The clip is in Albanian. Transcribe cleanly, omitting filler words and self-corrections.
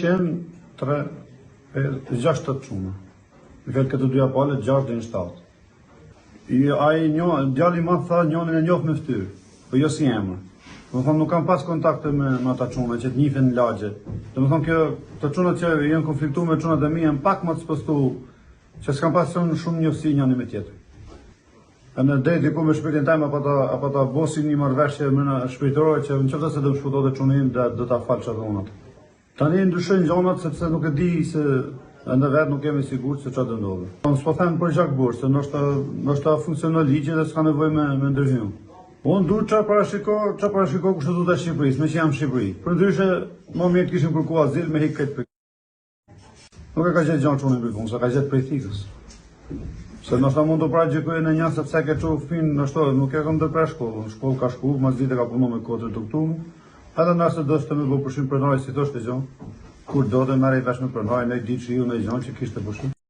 Qenë 3, 5, 6 të çuna. Në fjalë këtë dyja palë 6 deri në 7. Djali ma tha njonin e njoh me fytyrë, po jo si emër. Domethënë nuk kam pas kontakte me ata çuna që të njihen në lagje. Domethënë këto çunat që janë konfliktuar me çunat e mi janë pak më të spostu që s'kam pas shumë njohësi njëri me tjetrin. Në deri diku me shpirtin tim apo ta bosin një marrëveshje më shpirtërore që nëse do të shfutohet çunim do ta falç atë unë. Tani ndryshojnë gjonat sepse nuk e di se ende vetë nuk jemi sigurt se çfarë do ndodhi. Unë s'po them për Gjak Burr, se ndoshta funksionon ligji dhe s'ka nevojë me ndryshim. Unë duhet çfarë parashiko kushtetuta e Shqipërisë, me që jam në Shqipëri. Përndryshe, më mirë kishim kërkuar azil me hik këtë. Nuk e ka gjetë gjanë çunin për punë, se ka gjetë prej thikës. Se ndoshta mund të pragjikojë në një sepse ke çu fëmin, ndoshta nuk e kam ndërprer shkollën. Shkollë ka shku, mas vite ka punuar me kodër të këtu. Edhe nëse do të më bëj pushim pronari si thoshte gjon, kur do të marrë vesh me pronari në ditë që ju në gjon që kishte pushim.